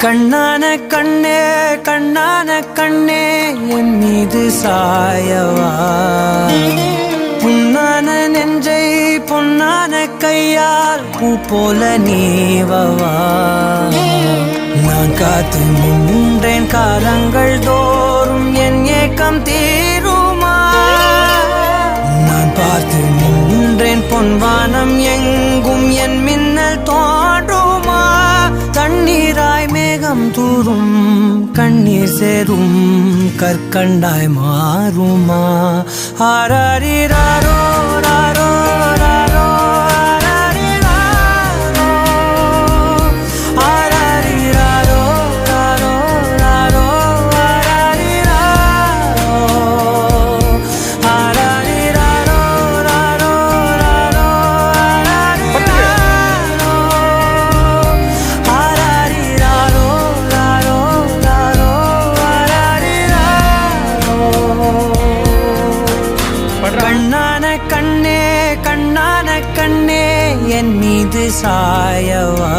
கண்ணான கண்ணே கண்ணான கண்ணே என் மீது சாயவா, புண்ணான நெஞ்சை பொன்னான கையால் பூ போல நீவவா. நான் காத்து நின்றேன் காலங்கள் தோறும் என் ஏக்கம் தீருமா. நான் பார்த்து நின்றேன் பொன்வானம் எங்கும் என் மின்னல் தோன்றுமா. தண்ணீராய் மேகம் தூரும் கண்ணீர் சேரும் கற்கண்டாய் மாறுமா. ஆராரிராரோ ராரோ ராரோ என் மீது சாயவா,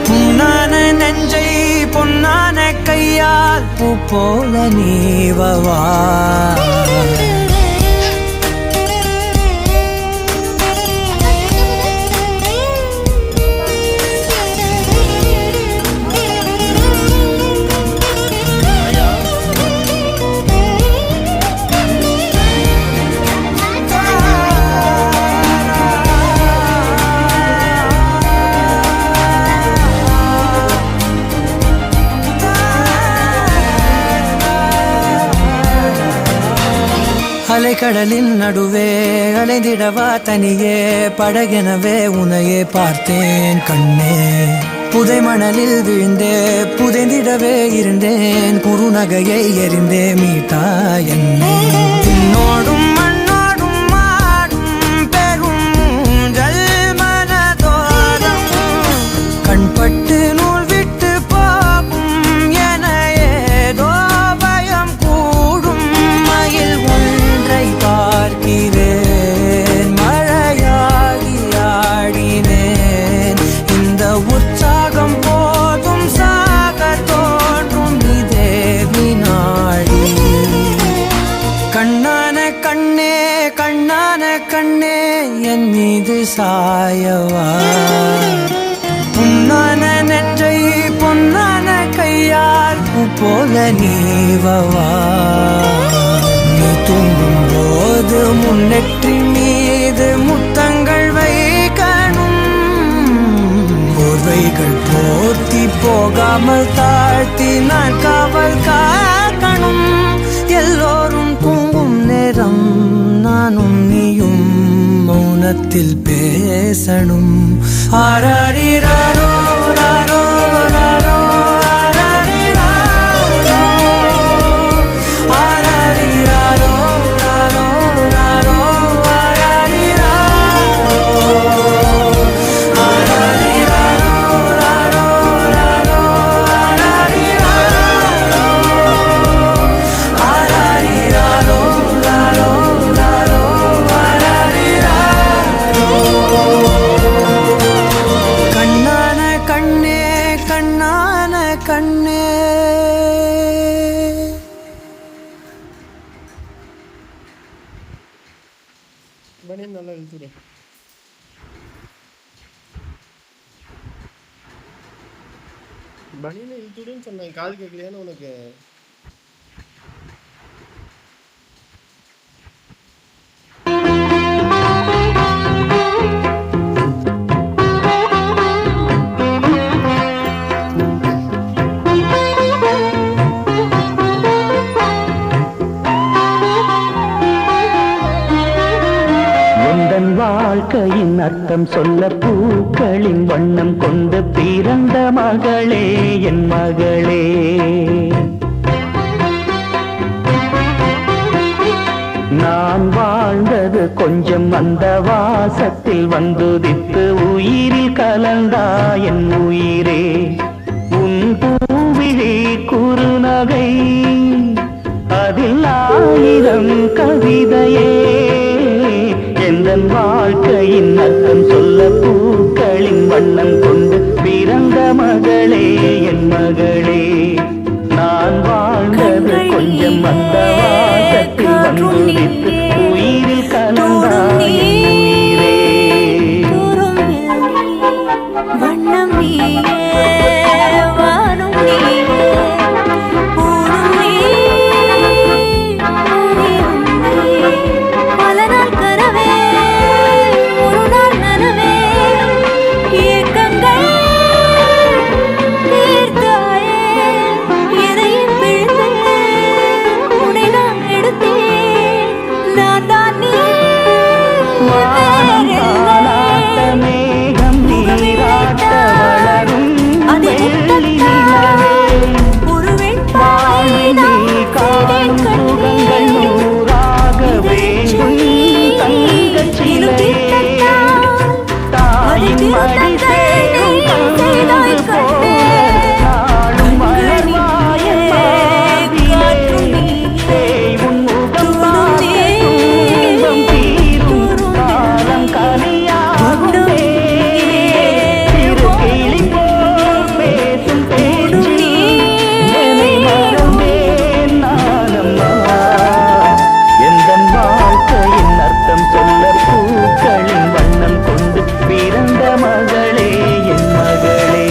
புண்ணான நெஞ்சை பொன்னான கையால் பூ போல நீவவா. அலைக்கடலின் நடுவே அலைந்திடவா தனியே படகெனவே உனையே பார்த்தேன் கண்ணே. புதை மணலில் விழுந்தே புதைந்திடவே இருந்தேன், குறுநகையை எறிந்தே மீட்டா என்னை. உன்னோடும் மண்ணோடும் மாடும் பெரும் ஊஞ்சல் மனதோரம் கண்பட்டு நூல் விட்டு போகும் என ஏதோ பயம் கூடும். மயில் பார்க்கிறேன் மழையாகி ஆடினேன், இந்த உற்சாகம் போதும் சாக தோன்றும் இதே வினாடி. கண்ணான கண்ணே கண்ணான கண்ணே என் மீது சாயவா, புண்ணான நெஞ்சை பொன்னான கையால் பூ போல நீவவா. நீ தூங்கும் போது முன்னெற்றி மீது முத்தங்கள் வைக்கணும், போர்வைகள் போர்த்தி போகாமல் தாழ்த்தி நான் காவல் காக்கணும். எல்லோரும் தூங்கும் நேரம் நானும் நீயும் மௌனத்தில் பேசணும். ஆராரிராரோ ராரோ ராரோ கண்ணே. பனியன் நல்லா இழுத்துடு. பனியனை இழுத்துடுன்னு சொன்னேன், காது கேட்கலையான்னு உனக்கு? வாழ்க்கையின் அர்த்தம் சொல்ல பூக்களின் வண்ணம் கொண்டு பிறந்த மகளே என் மகளே. நான் வாழ்ந்தது கொஞ்சம் அந்த வாசத்தில் வந்துதித்து உயிரில் கலந்தா என் உயிரே. உன் பூவிழி குறுநகை அதில் 1000 கவிதையே. எந்தன் வாழ்க்கையின் அர்த்தம் சொல்ல பூக்களின் வண்ணம் கொண்டு பிறந்த மகளே என் மகளே நான் வாழ்ந்தது கொஞ்சம் அந்த வாசத்தில் வந்துதித்து உயிரில் கலந்தாய் என் உயிரே வண்ணம் நீயே வானும் நீயே ஊரும் நீயே பல நாள் கனவே ஒரு நாள் நனவே ஏக்கங்கள் தீர்த்தாயே எதையும் பிழிந்து உன்னை நான் எடுத்தேன் நான் தான் நீ மேகம் நீராட்ட வளரும் வெள்ளி நிலவே வாழ்வினை காணும் சுகங்கள் நூறாக வேண்டும் தங்கச் சிலையே தாயின் மடி சேரும் தந்து போல நாளும் மலர்வாயின் மார்பிலே தேய் உன் முகம் பார்த்து துன்பம் தீரும் காலம் கனியாகுமே சிறு கிளி போல் பேசும் பேச்சில் என்னை மறந்தேன் நானம்மா எந்தன் வாழ்க்கையின் அர்த்தம் சொல்ல பூக்களின் வண்ணம் கொண்டு பிறந்த மகளே என் மகளே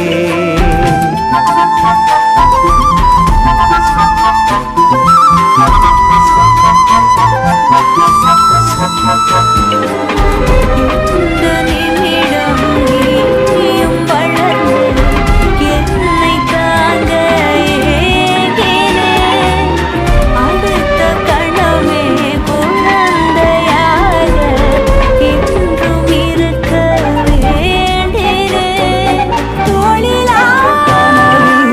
இந்த நிமிடம் நீயும் வளர்ந்து என்னை தாங்க ஏங்கினே அடுத்த கணமே குழந்தையாக என்றும் இருக்க வேண்டினே தோளிலாக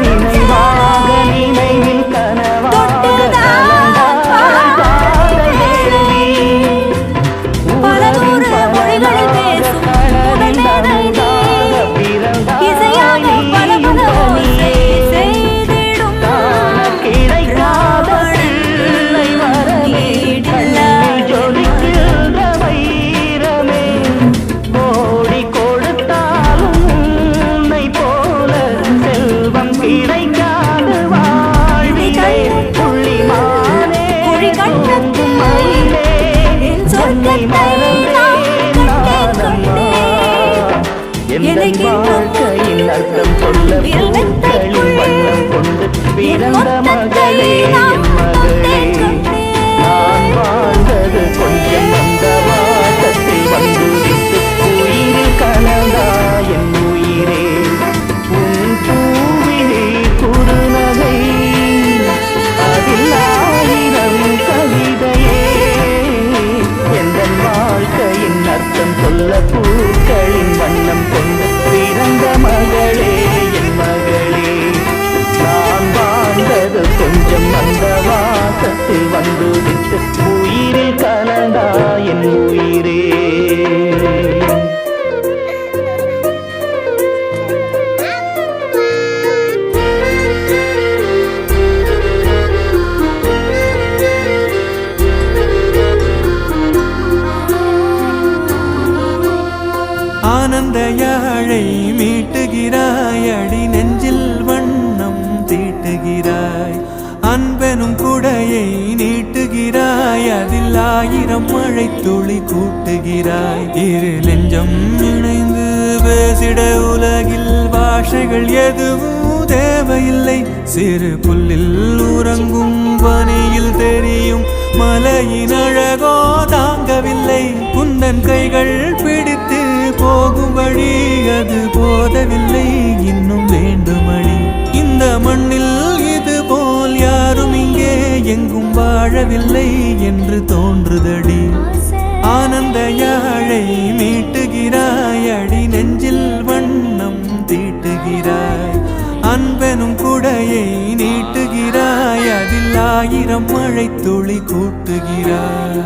நினைவாக நினைவில் கனவாக கலந்தாய் காதல் வேள்வி பல நூறு மொழிகளில் பேசும் உடல் வேதனை இசையாக பல பல ஓசை செய்திடும் கிடைக்காத பிள்ளை வரமே கண்ணில் ஜொலிக்கின்ற வைரமே கோடி கொடுத்தாலும் உன்னை போல செல்வம் கிடைக்காது வாழ்விலே புள்ளிமானே குழி கண்டத்தில் மயிலே என் சொர்க்கத்தை நான் நானம்மா எந்தன் வாழ்க்கையின் அர்த்தம் சொல்ல பூக்களின் வண்ணம் கொண்டு பிறந்த மகளே என் மகளே நான் வாழ்ந்தது கொஞ்சம் அந்த வாசத்தில் வந்துதித்து உயிரில் கலந்தா என் உயிரே உன் பூவிலே குறுநகை அதில் ஆயிரம் கவிதையே எந்தன் வாழ்க்கையின் அர்த்தம் சொல்ல பூக்களின் வண்ணம் கொண்டு பிறந்த மகளே என் மகளே நான் வாழ்ந்தது கொஞ்சம் அந்த வாசத்தில் வந்துதித்து உயிரில் கலந்தா என் உயிரே ஆனந்த யாழை மீட்டுகிறாய் அடி நெஞ்சில் வண்ணம் தீட்டுகிறாய் அன்பெனும் குடையை நீட்டுகிறாய் அதில் ஆயிரம் மழை துளி கூட்டுகிறாய் இரு நெஞ்சம் இணைந்து பேசிட உலகில் பாஷைகள் எதுவும் தேவையில்லை சிறு புல்லில் உறங்கும் பனியில் தெரியும் மலையின் அழகோ தாங்கவில்லை குந்தன் கைகள் பிடித்து போகும் வழி அது போதவில்லை இன்னும் வேண்டுமடி இந்த மண்ணில் இது போல் யாரும் இங்கே எங்கும் வாழவில்லை என்று தோன்றுதடி ஆனந்த யாழை மீட்டுகிறாய் அடி நெஞ்சில் வண்ணம் தீட்டுகிறாய் அன்பெனும் குடையை நீட்டுகிறாய் அதில் ஆயிரம் மழை துளி கூட்டுகிறாய்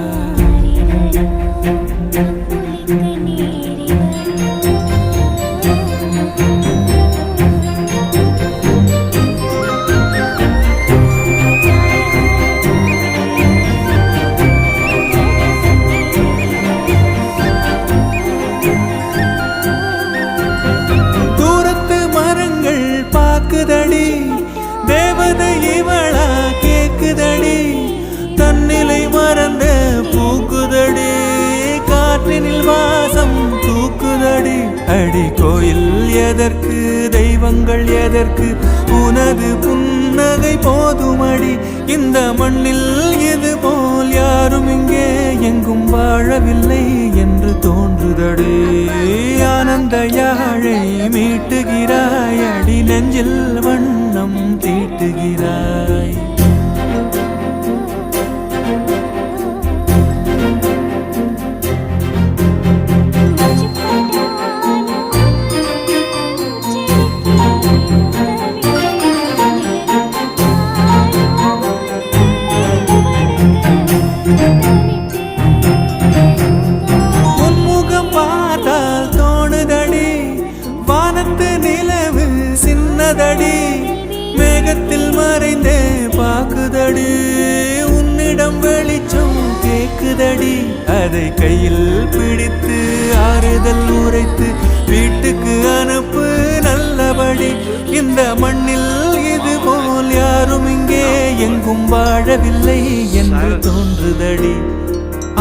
அடி கோயில் எதற்கு தெய்வங்கள் எதற்கு உனது புன்னகை போதுமடி இந்த மண்ணில் இது போல் யாரும் இங்கே எங்கும் வாழவில்லை என்று தோன்றுதடி ஆனந்த யாழை மீட்டுகிறாய் அடி நெஞ்சில் வண்ணம் தீட்டுகிறாய் மேகத்தில் மறைந்தே பாக்குதடி உன்னிடம் வெளிச்சம் கேக்குதடி அதை கையில் பிடித்து ஆறுதல் உரைத்து வீட்டுக்கு அனுப்பு நல்லபடி இந்த மண்ணில் இது போல் யாரும் இங்கே எங்கும் வாழவில்லை என்று தோன்றுதடி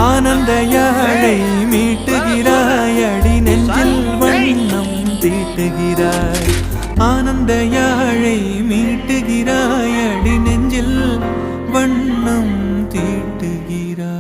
ஆனந்த யாழை மீட்டுகிறாய் அடி நெஞ்சில் வண்ணம் தீட்டுகிறாய் ஆனந்த யாழை மீட்டுகிறாய் அடி நெஞ்சில் வண்ணம் தீட்டுகிறாய்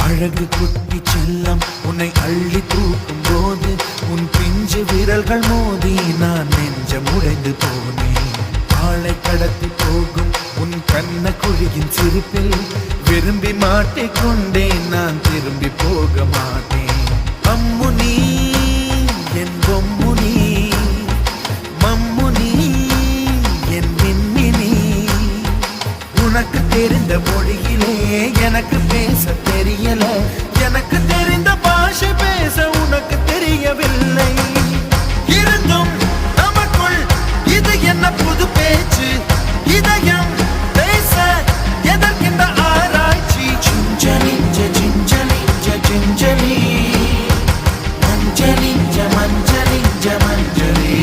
அழகு குட்டி செல்லம் உன்னை அள்ளி தூக்கும் போது உன் பிஞ்சு விரல்கள் மோதி நான் நெஞ்சம் உடைந்து போனேன் ஆளை கடத்தி போகும் உன் கண்ண குழியின் சிரிப்பில் விரும்பி மாட்டிக்கொண்டேன் நான் திரும்பி போக மாட்டேன் அம்முனி என் பொம்முனி மம்முனி என் மின்மினி உனக்கு தெரிந்த மொழியிலே எனக்கு பேச தெரியல எனக்கு தெரிந்த பாஷை பேச உனக்கு தெரியவில்லை இருந்தும் நமக்குள் இது என்ன புது பேச்சு இதயம் பேச எதற்கின்ற ஆராய்ச்சி சிஞ்சலி சிஞ்சலி சிஞ்சலி மஞ்சளி மஞ்சளி மஞ்சளி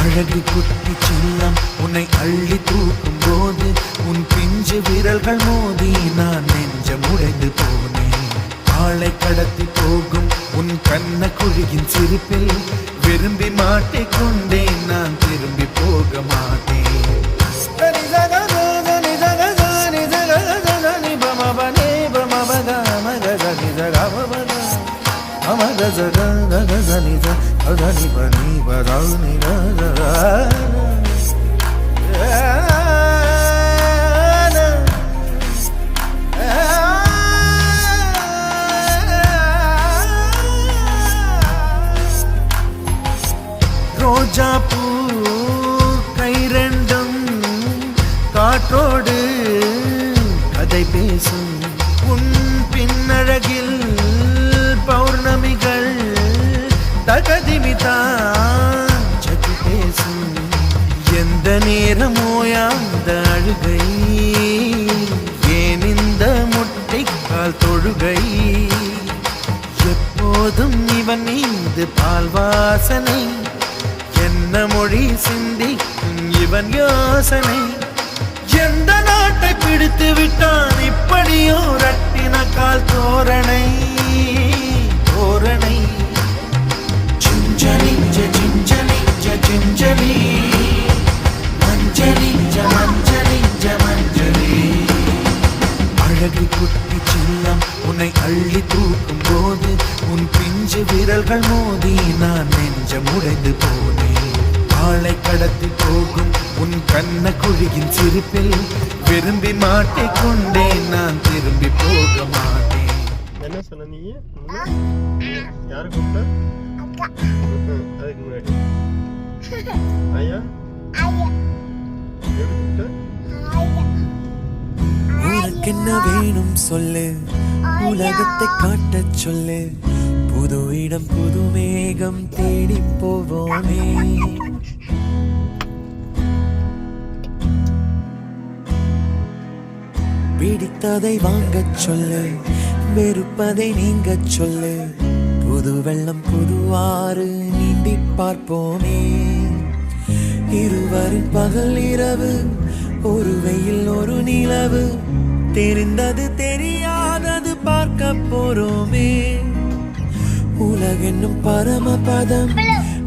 அழகு குட்டி செல்லம் உன்னை அள்ளி தூக்கும் போது உன் பிஞ்சு விரல்கள் மோதி நான் நெஞ்சம் உடைந்து போனேன் ஆளை கடத்தி போகும் உன் கண்ண குழியின் சிரிப்பில் விரும்பி மாட்டிக்கொண்டேன் நான் திரும்பி போக மாட்டேன் ரோஜா பூ கை ரெண்டும் காற்றோடு கதை பேசும் உன் பின்னழகில் பௌர்ணமிகள் தகதிமிதான் சதி பேசும் எந்த நேரமோயாந்த அழுகை ஏன் இந்த முட்டைக்கால் தொழுகை எப்போதும் இவன் மீது பால் வாசனை என்ன மொழி சிந்தி இவன் யோசனை எந்த நாட்டை பிடித்து விட்டான் இப்படியோ ரட்டின கால் தோரணை தோரணை சிஞ்சலி சிஞ்சலி சிஞ்சலி மஞ்சளி மஞ்சளி மஞ்சளி அழகு குட்டி செல்லம் உன்னை அள்ளி தூக்கும் போது உன் பிஞ்சு விரல்கள் மோதி நான் நெஞ்சம் உடைந்து போனேன் ஆளை கடத்தி போகும் உன் கண்ண குழியின் சிரிப்பில் விரும்பி மாட்டிக்கொண்டேன் நான் திரும்பி போக மாட்டேன் என்ன சொன்ன நீ யாரு கூப்பிட்ட அதுக்கு முன்னாடி ஐயா உனக்கு என்ன வேணும் சொல்லு உலகத்தை காட்டச் சொல்லு புது இடம் புது மேகம் தேடி போவோமே பிடித்ததை வாங்கச் சொல்லு வெறுப்பதை நீங்கச் சொல்லு புது வெள்ளம் புது ஆறு நீந்தி பார்ப்போமே இருவர் இருவரின் பகல் இரவு, ஒரு வெயில் ஒரு நிலவு, தெரிந்தது தெரியாதது பார்க்க போறோமே. உலகென்னும் பரமபதம்,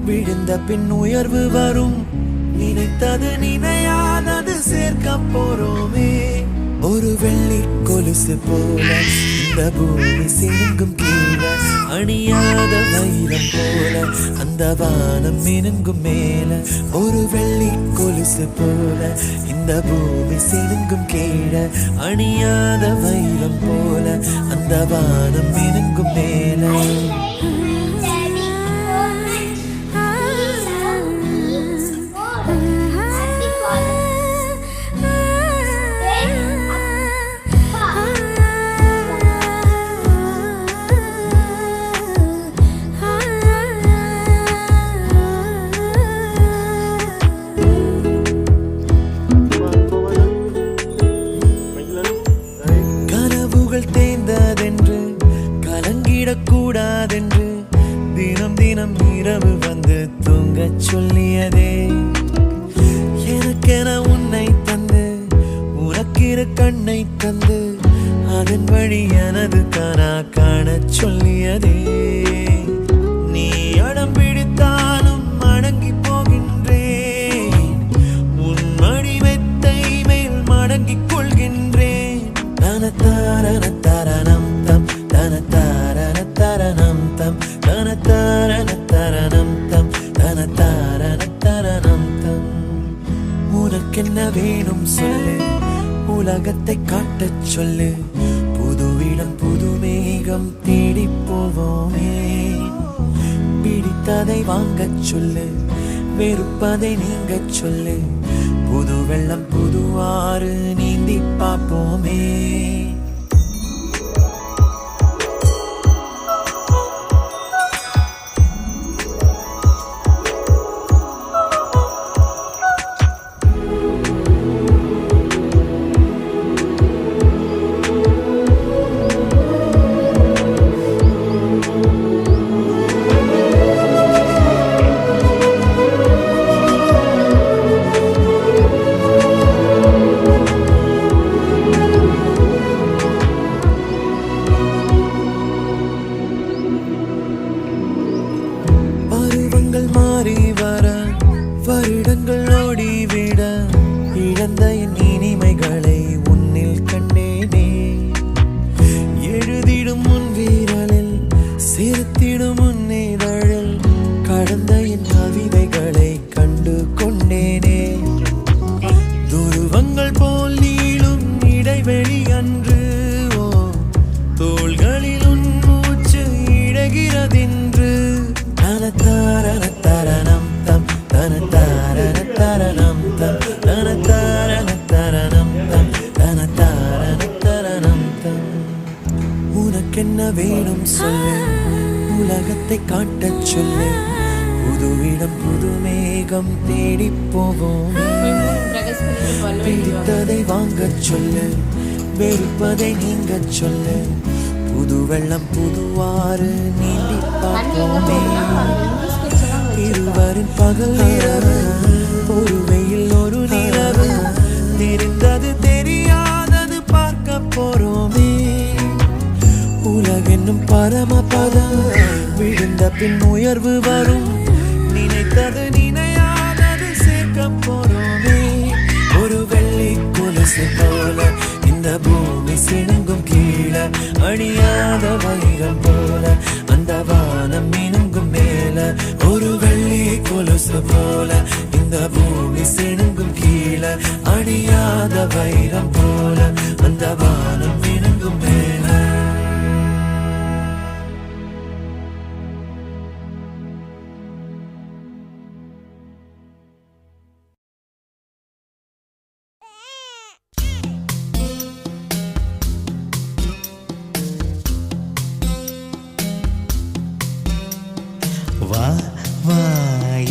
விழுந்த பின் உயர்வு வரும், நினைத்தது நினையாதது சேர்க்க போறோமே. ஒரு வெள்ளி கொலுசு போல இந்த பூமி சினுங்கும் கீழே, அணியாத வைரம் போல அந்த வானம் மினுங்கும் மேல. ஒரு வெள்ளி கொலுசு போல இந்த பூமி சினுங்கும் கீழே, அணியாத வைரம் போல அந்த வானம் மினுங்கும் மேல. தேய்ந்ததென்று கலங்கிடக்கூடாதென்று தினம் தினம் இரவு வந்து தூங்கச் சொல்லியதே. எனக்கென உன்னை தந்து உனக்கிரு கண்ணை தந்து அதன் வழி எனது கனா காணச் சொல்லியதே. நீ அடம் பிடித்தாலும் அடங்கி போகின்றேன், உன் மடி மெத்தை மேல் மடங்கிக் கொள்கின்றேன். தனத்தாரணம் தம் தனத்தாரணம் தம் தனத்தாரணம் தம் தனத்தாரணம் தம். உனக்கென்ன வேணும் சொல்லு, உலகத்தை காட்டச் சொல்லு, புதுவிடம் புது மேகம் தேடி போவோமே. பிடித்ததை வாங்கச் சொல்லு, வெறுப்பதை நீங்கச் சொல்லு, புது வெள்ளம் புது ஆறு நீந்தி பார்ப்போமே. மாறி வர வருடங்கள் ஓடிவிட, இழந்த என் இனிமைகளை உன்னில் கண்டேனே. எழுதிடும் உன் வீரலில் சிரித்திடும் உன் இதழில் கடந்த என் கவிதைகளை கண்டு கொண்டேனே. துருவங்கள் போல் நீளும் இடைவெளி அன்று, ஓ தோள்களில் உன் மூச்சு இழகிறதென்று. தனத்தாரணம் தம் தனத்தாரணம் தம் தனத்தாரணம் தம் தனத்தாரணம் தம். உனக்கென்ன வேணும் சொல்லு, உலகத்தை காட்டச் சொல்லு, புதுவிடம் புது மேகம் தேடி போவோம். பிடித்ததை வாங்கச் சொல்லு, வெறுப்பதை நீங்கச் சொல்லு, புது வெள்ளம் புதுவாறு நீந்தி பார்ப்போமே. இருவரின் பகல் இரவு, ஒரு வெயில் ஒரு நிலவு, தெரிந்தது தெரியாதது பார்க்க போறோமே. உலகென்னும் பரமபதம், விழுந்த பின் உயர்வு வரும், நினைத்தது நினையாதது சேர்க்க போறோமே. ஒரு வெள்ளி கொலுசு போல இந்த பூமி சினுங்கும் கீழே, அணியாத வைரம் போல அந்த வானம் மினுங்கும் மேல. ஒரு வெள்ளி கொலுசு போல இந்த பூமி சினுங்கும் கீழே, அணியாத வைரம் போல அந்த வானம் மினுங்கும் மேல. வா வா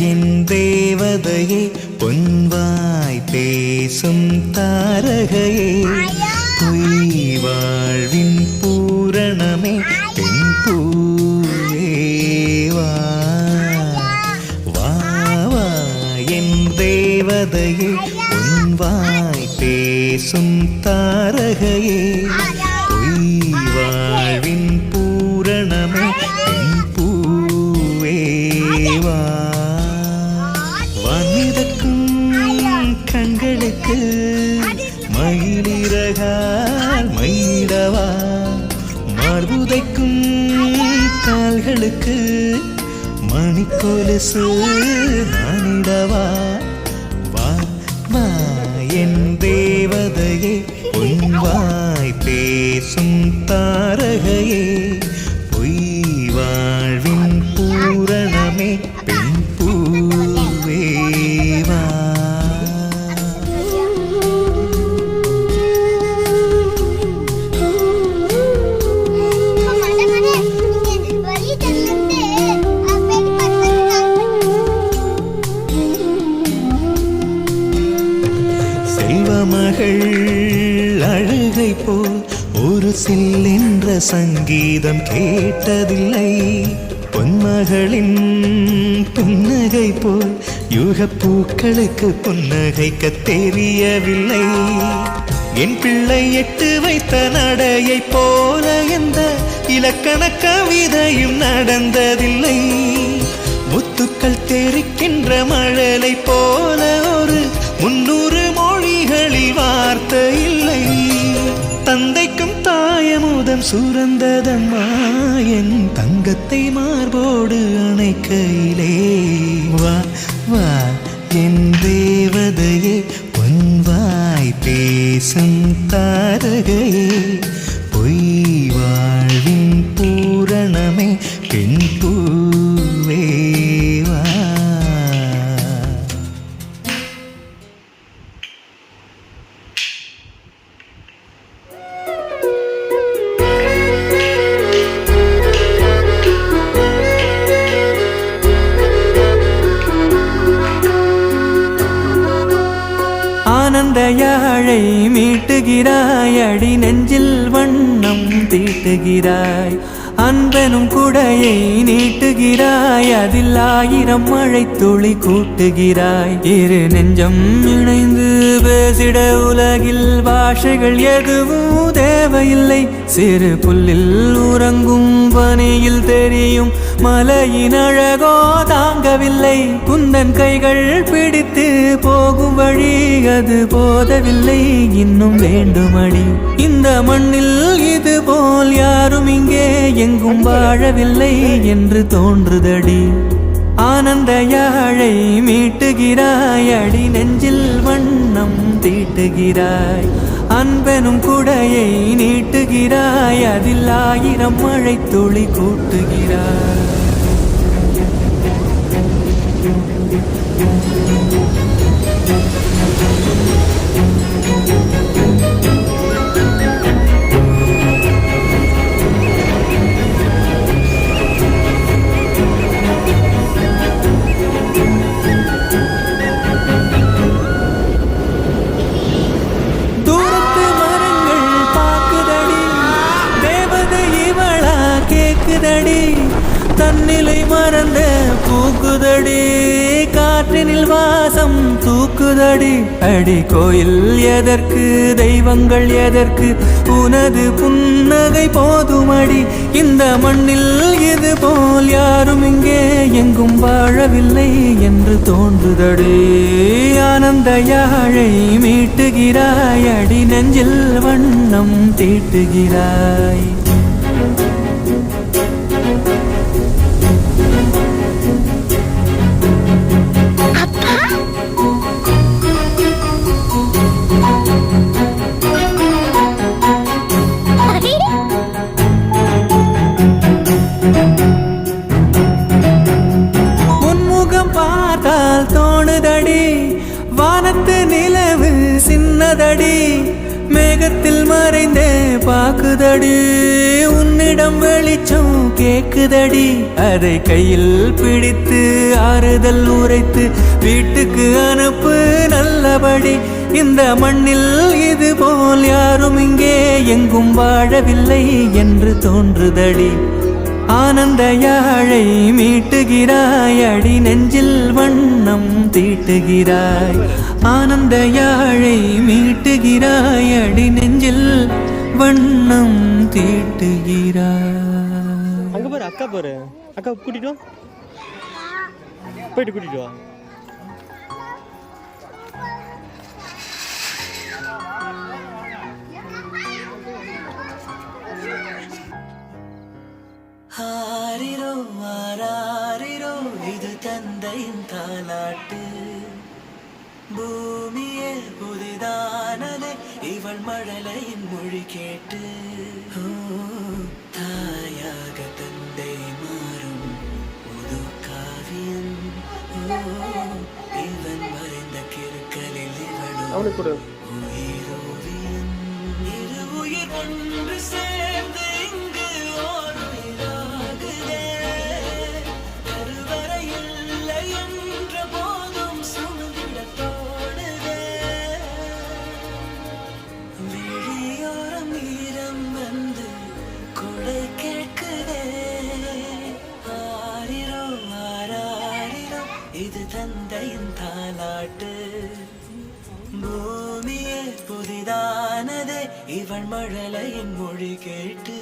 என் தேவதையே, பொன்வாய் பேசும் தாரகையே, பொய் வாழ்வின் பூரணமே, பெண் பூவே வா. வா வா என் தேவ தேவதையே உன் வாய் பேசும் தாரகையே பொய் வாழ்வின் பூரணமே என் பூவேவா வனிதக்கும் கண்களுக்கு மயிலிறகால் மயிடவா மார்புதைக்கும் கால்களுக்கு மணிக்கொலுசு நானிடவா வா வா என் தேவதையே உன் வாய் பேசும் தாரகையே பொய் வாழ்வின் பூரணமே பெண் பூவேவா செல்வமகள் அழுகை போல் ஒரு சில்லென்ற சங்கீதம் கேட்டதில்லை பொன்மகளின் புன்னகை போல் யுகப்பூக்களுக்கு புன்னகைக்க தெரியவில்லை என் பிள்ளை எட்டு வைத்த நடையை போல எந்த இலக்கண கவிதையும் நடந்ததில்லை முத்துக்கள் தெரிக்கின்ற மழலை போல ஒரு 300 மொழிகளில் வார்த்தை இல்லை தந்தைக்கும் தாயமுதம் சுரந்ததம்மா என் தங்கத்தை மார்போடு அணைக்கையிலே வா வா என் தேவதையே உன் வாய் பேசும் தாரகையே பொய் வாழ்வின் பூரணமே பெண் பூவேவா ஆனந்த யாழை மீட்டுகிறாய் அடி நெஞ்சில் வண்ணம் தீட்டுகிறாய் அன்பனும் குடையை நீட்டுகிறாய் அதில் 1000 மழை துளி கூட்டுகிறாய் இரு நெஞ்சம் இணைந்து பேசிட உலகில் பாஷைகள் எதுவும் தேவையில்லை சிறு புல்லில் உறங்கும் பனியில் தெரியும் மலையின் அழகோ தாங்கவில்லை குந்தன் கைகள் பிடித்து போகும் வழி அது போதவில்லை இன்னும் வேண்டுமடி இந்த மண்ணில் இது போல் யாரும் இங்கே எங்கும் வாழவில்லை என்று தோன்றுதடி ஆனந்த யாழை மீட்டுகிறாய் அடி நெஞ்சில் வண்ணம் தீட்டுகிறாய் அன்பெனும் குடையை நீட்டுகிறாய் அதில் 1000 மழை துளி கூட்டுகிறாய் தன்னிலை மறந்த பூக்குதடி காற்றினில் வாசம் தூக்குதடி அடி கோயில் எதற்கு தெய்வங்கள் எதற்கு உனது புன்னகை போதுமடி இந்த மண்ணில் இது போல் யாரும் இங்கே எங்கும் வாழவில்லை என்று தோன்றுதடி ஆனந்த யாழை மீட்டுகிறாய் அடி நெஞ்சில் வண்ணம் தீட்டுகிறாய் வானத்து நிலவு சின்னதடி மேகத்தில் மறைந்தே பாக்குதடி உன்னிடம் வெளிச்சம் கேக்குதடி அதை கையில் பிடித்து ஆறுதல் உரைத்து வீட்டுக்கு அனுப்பு நல்லபடி இந்த மண்ணில் இது போல் யாரும் இங்கே எங்கும் வாழவில்லை என்று தோன்றுதடி ஆனந்த யாழை மீட்டுகிறாய் அடி நெஞ்சில் வண்ணம் தீட்டுகிறாய் ஆனந்த யாழை மீட்டுகிறாய் அடி நெஞ்சில் வண்ணம் தீட்டுகிறாய் அங்க பாரு அக்கா பாரு அக்கா கூட்டிட்டு வா போயிட்டு கூட்டிட்டு வா ஆரிரோ ஆராரிரோ இது தந்தையின் தாலாட்டு பூமியே புதிதானதே இவள் மழலையின் மொழி கேட்டு ஓ, தாயாக தந்தை மாறும் புது காவியம் ஓ, இவன் மறைந்த கிறுக்கலில் இவளும் அவனுக்கு கொடு உயிரோவியம் இரு உயிர் ஒன்று சேர்ந்து இங்கு ஓர் உயிராகுதே கருவறை இல்லை என்ற போதும் சுமந்திட தோணுதே விழியோரம் ஈரம் வந்து கொடை கேட்குதே ஆரிரோ ஆராரிரோ இது தந்தையின் தாலாட்டு பூமியே புதிதானதே இவள் மழலையின் மொழி கேட்டு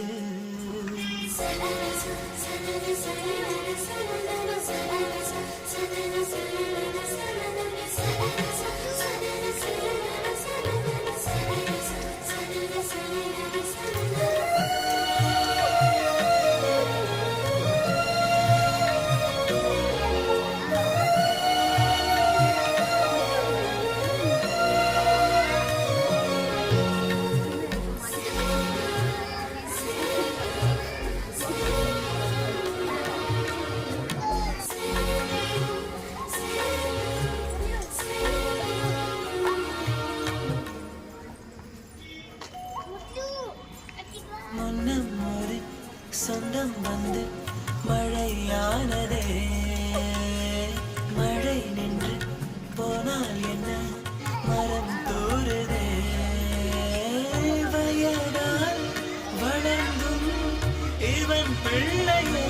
முன்னம் ஒரு சொந்தம் வந்து மழையானதே மழை நின்று போனால் என்ன மரம் தோறுதே வயதால் வளர்ந்தும் இவன் பிள்ளையே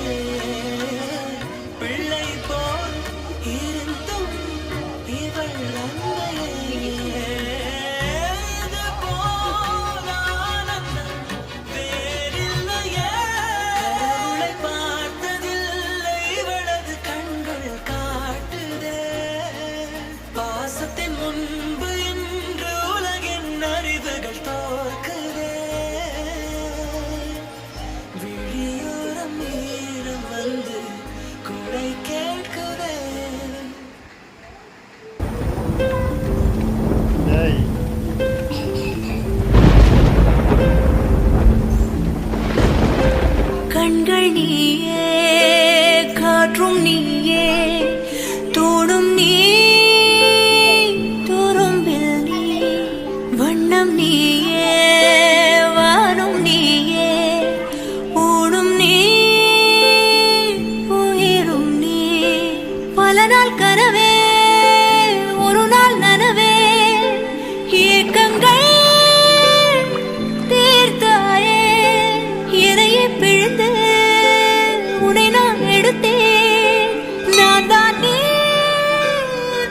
பிள்ளை போல் இருந்தும் இவள் அன்னையே இது போல் ஆனந்தம் வேறில்லையே கடவுளை பார்த்ததில்லை இவளது கண்கள் காட்டுதே பாசத்தின் முன்பு இன்று உலகின் அறிவுகள் தோற்குதே விழியோரம் ஈரம் வந்து கொடை கேட்குதே ஏய் கண்கள் நீயே காற்றும் நீயே தோடும் நீ துரும்பில் நீ வண்ணம் நீயே வானும் நீயே ஊடும் நீ உயிரும் நீ பல நாள் கனவே ஒரு நாள் நனவே ஏக்கங்கள் தீர்த்தாயே எதையே பிழிந்து உன்னை நான் எடுத்தேன் நான் தான் நீ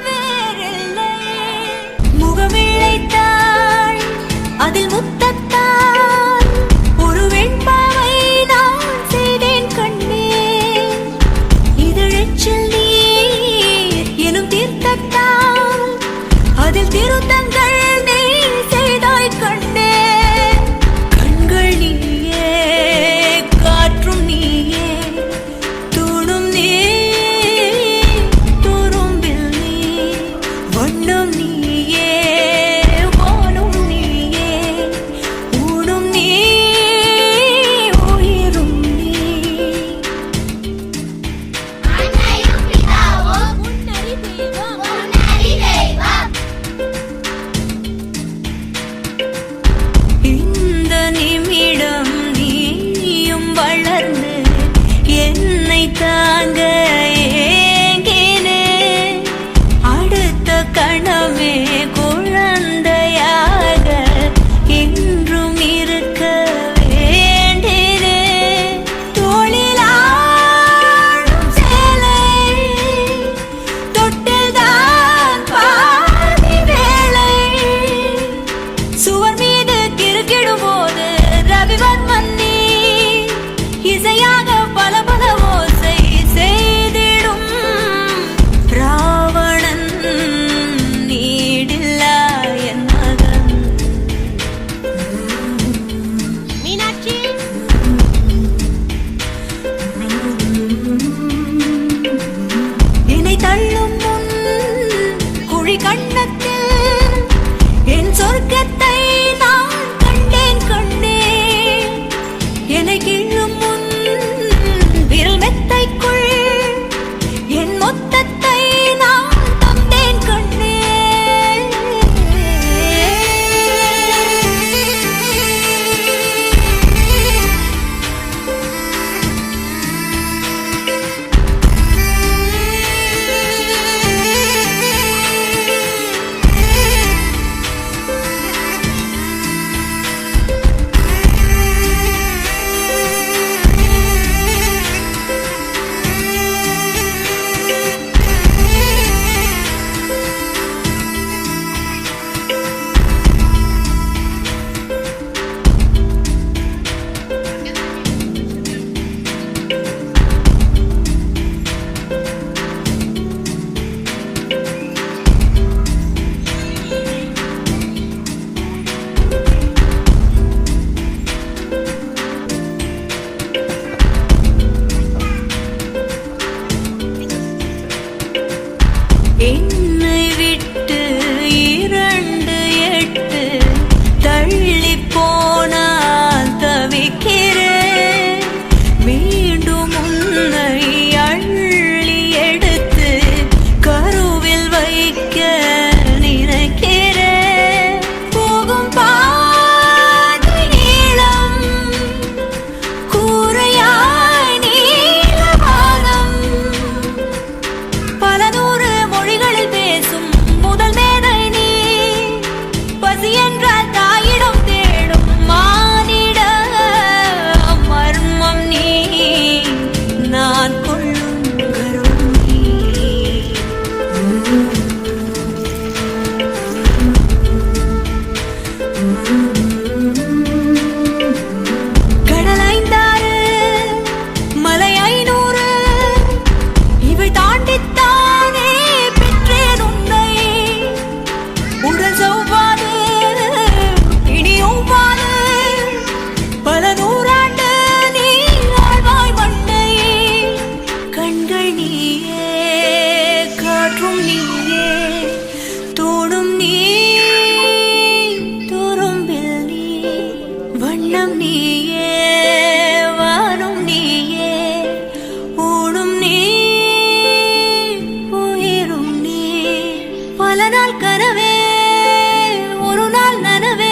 வேறில்லை முகமிழைத்தாள் அதில் முத்தத்தால் ஒரு வெண்பாவை நான் செய்தேன் கண்ணே இதழச்சில் நீர் எனும் தீர்த்தத்தால் அதில் திருத்தங்கள் நீ செய்தாய் கண்ணே கண்கள் நீயே காற்றும் நீயே தூணும் நீ துரும்பில் நீ வண்ணம் நீயே வானும் நீயே ஊடும் நீ உயிரும் நீ அன்னையும் பிதாவும் முன்னறி தெய்வம் என்றால் தாயிடம் தேடும் மானிட மர்மம் நீ நான் கொள்ளும் கருணம் நீ கடல் 5 மலை 500 இவை தாண்டித்தானே பெற்றேன் உன்னை உடல் சௌவாது இனியும் வாது பல நூறாண்டு நீ ஆழ்வாய் மண்ணை கண்கள் நீயே காற்றும் நீயே தோடும் நீ துரும்பில் நீ வண்ணம் நீயே வானும் நீயே ஊடும் நீ உயிரும் நீ பல நாள் கனவே ஒரு நாள் நனவே